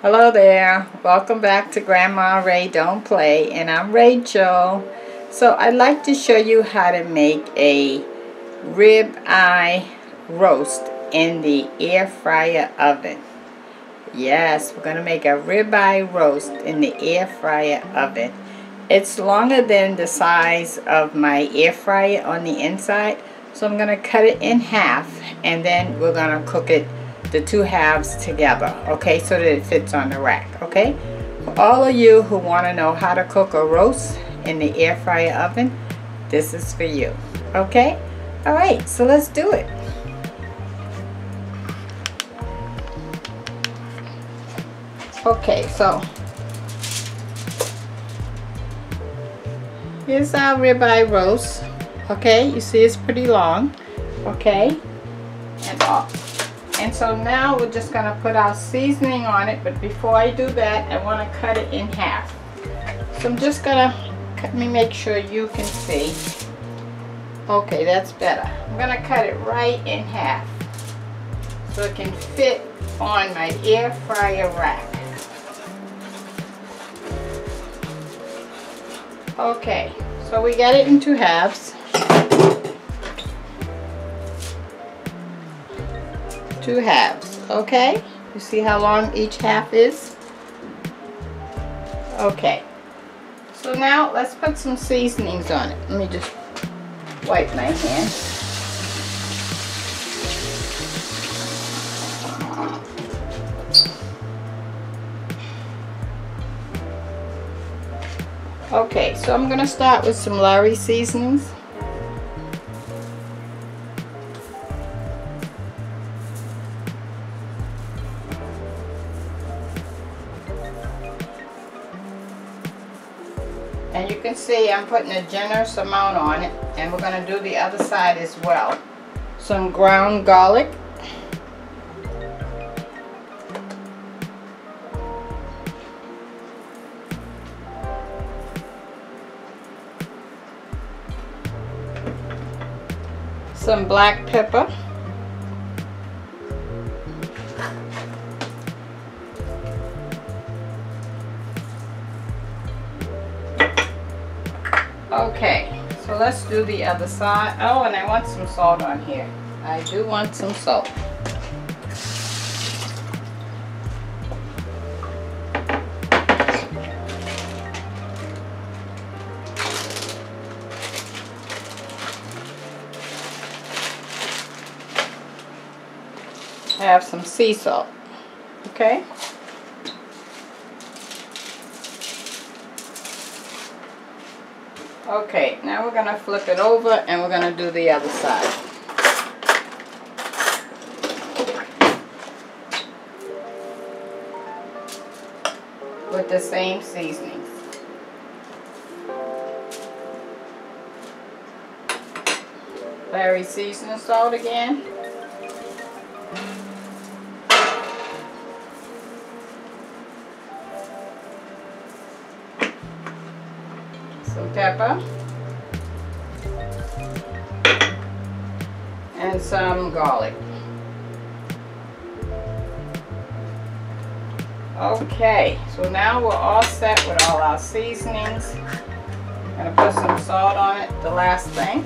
Hello there, welcome back to Grandma Ray Don't Play, and I'm Rachel. So I'd like to show you how to make a ribeye roast in the air fryer oven. Yes, we're going to make a ribeye roast in the air fryer oven. It's longer than the size of my air fryer on the inside, so I'm going to cut it in half and then we're going to cook it the two halves together, okay, so that it fits on the rack. Okay, for all of you who want to know how to cook a roast in the air fryer oven, this is for you. Okay, all right, so let's do it. Okay, so here's our ribeye roast. Okay, you see it's pretty long. Okay, and so now we're just going to put our seasoning on it, but before I do that, I want to cut it in half. So I'm just going to, let me make sure you can see. Okay, that's better. I'm going to cut it right in half so it can fit on my air fryer rack. Okay, so we got it in two halves. Two halves, okay? You see how long each half is? Okay, so now let's put some seasonings on it. Let me just wipe my hand. Okay, so I'm gonna start with some Lowry seasonings. And you can see I'm putting a generous amount on it, and we're going to do the other side as well. Some ground garlic. Some black pepper. Okay, so let's do the other side. Oh, and I want some salt on here. I do want some salt. I have some sea salt. Okay. Okay, now we're going to flip it over and we're going to do the other side. With the same seasonings. Lowry seasoning salt again. Some pepper and some garlic. Okay, so now we're all set with all our seasonings. I'm going to put some salt on it, the last thing.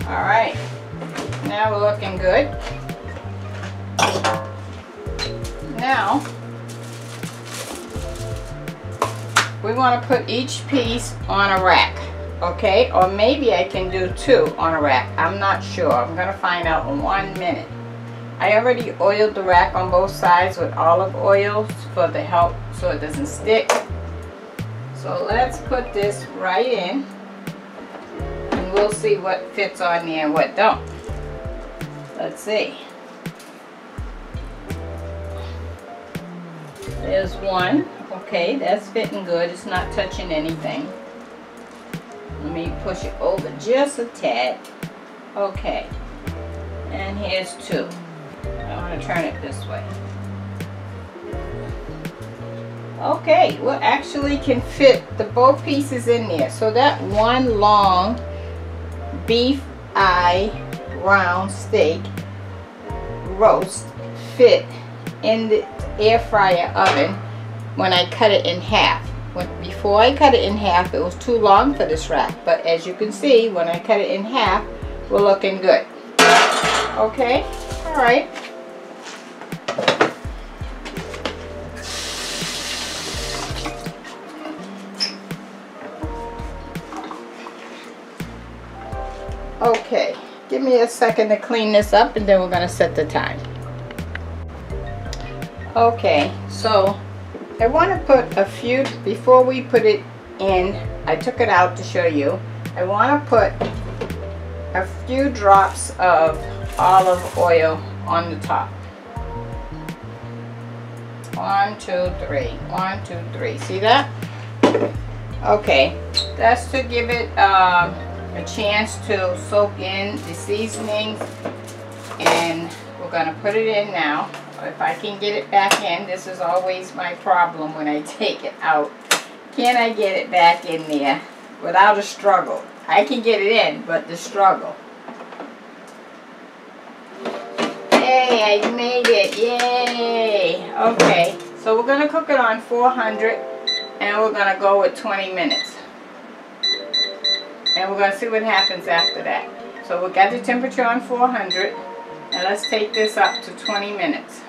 Alright, now we're looking good. Now we want to put each piece on a rack, okay? Or maybe I can do two on a rack. I'm not sure. I'm going to find out in 1 minute. I already oiled the rack on both sides with olive oil for the help so it doesn't stick. So let's put this right in and we'll see what fits on there and what don't. Let's see. There's one. Okay, that's fitting good. It's not touching anything. Let me push it over just a tad. Okay. And here's two. I want to turn it this way. Okay, we actually can fit the both pieces in there. So that one long beef eye round steak roast fit in the air fryer oven when I cut it in half. Before I cut it in half, it was too long for this rack, but as you can see, when I cut it in half, we're looking good. Okay, all right. Okay, give me a second to clean this up and then we're going to set the time. Okay, so I want to put a few, before we put it in, I took it out to show you. I want to put a few drops of olive oil on the top. 1, 2, 3. 1, 2, 3. See that? Okay, that's to give it a chance to soak in the seasonings, and we're going to put it in now. If I can get it back in, this is always my problem when I take it out. Can I get it back in there without a struggle? I can get it in, but the struggle. Yay, I made it, yay. Okay, so we're going to cook it on 400 and we're going to go with 20 minutes. And we're going to see what happens after that. So we got the temperature on 400, and let's take this up to 20 minutes.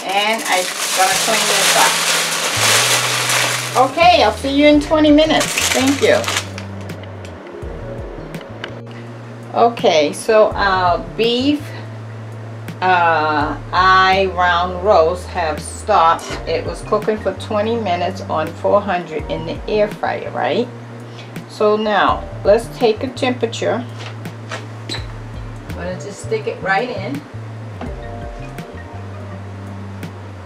And I'm going to clean this up. Okay, I'll see you in 20 minutes. Thank you. Okay, so our beef eye round roast have stopped. It was cooking for 20 minutes on 400 in the air fryer, right? So now, let's take a temperature. I'm going to just stick it right in.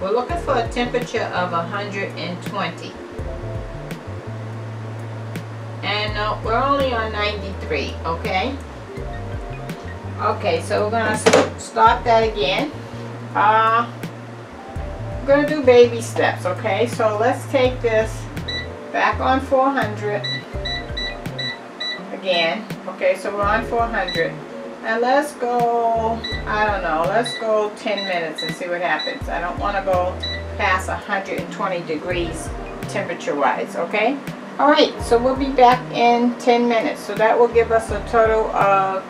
We're looking for a temperature of 120. And we're only on 93, okay? Okay, so we're going to start that again. We're going to do baby steps, okay? So let's take this back on 400. Again. Okay, so we're on 400 and let's go, I don't know, let's go 10 minutes and see what happens. I don't want to go past 120 degrees temperature wise, okay? Alright, so we'll be back in 10 minutes, so that will give us a total of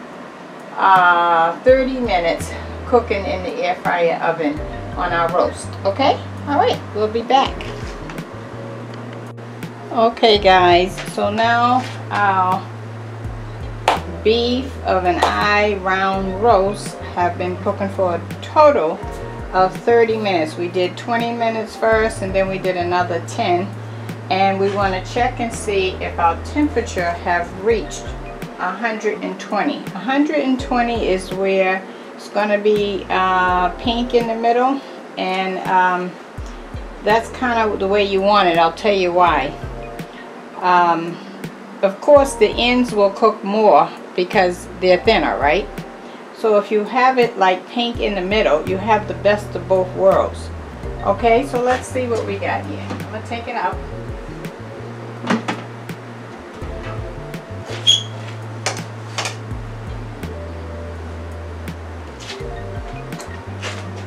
30 minutes cooking in the air fryer oven on our roast, okay? Alright, we'll be back. Okay guys, so now our beef of an eye round roast have been cooking for a total of 30 minutes. We did 20 minutes first and then we did another 10, and we want to check and see if our temperature have reached 120. 120 is where it's going to be pink in the middle, and that's kind of the way you want it. I'll tell you why. Of course the ends will cook more because they're thinner, right? So if you have it like pink in the middle, you have the best of both worlds. Okay, so let's see what we got here. I'm going to take it out.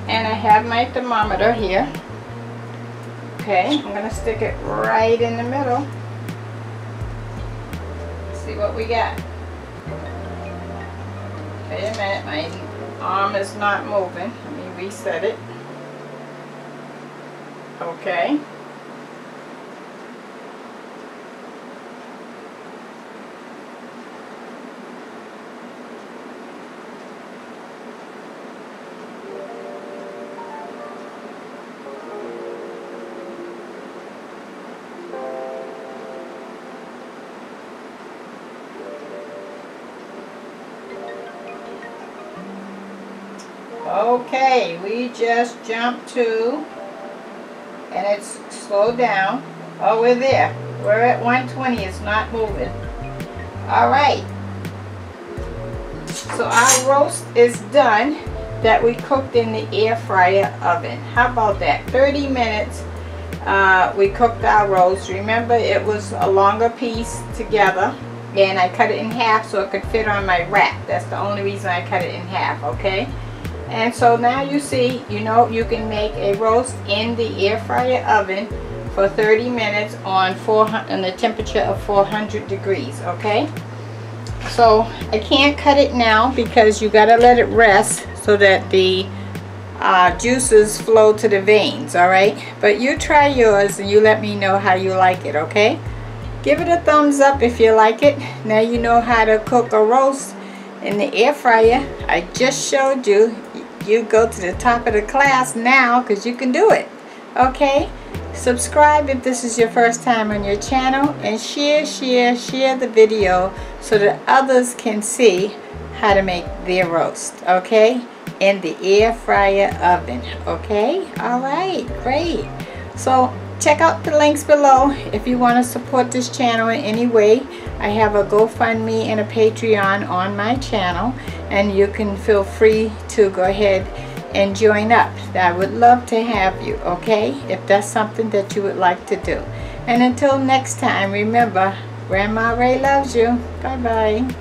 And I have my thermometer here. Okay, I'm going to stick it right in the middle. See what we got. Wait a minute, my arm is not moving. Let me reset it. Okay. Okay, we just jumped to, and it's slowed down. Oh, we're there. We're at 120. It's not moving. Alright. So our roast is done that we cooked in the air fryer oven. How about that? 30 minutes we cooked our roast. Remember, it was a longer piece together, and I cut it in half so it could fit on my rack. That's the only reason I cut it in half, okay? And so now you see, you know, you can make a roast in the air fryer oven for 30 minutes on the temperature of 400 degrees, okay? So I can't cut it now because you gotta let it rest so that the juices flow to the veins, all right? But you try yours and you let me know how you like it, okay? Give it a thumbs up if you like it. Now you know how to cook a roast in the air fryer. I just showed you. You go to the top of the class now because you can do it, okay? Subscribe if this is your first time on your channel, and share the video so that others can see how to make their roast, okay, in the air fryer oven, okay? All right, great. So check out the links below if you want to support this channel in any way. I have a GoFundMe and a Patreon on my channel, and you can feel free to go ahead and join up. I would love to have you, okay, if that's something that you would like to do. And until next time, remember, Grandma Ray loves you. Bye bye.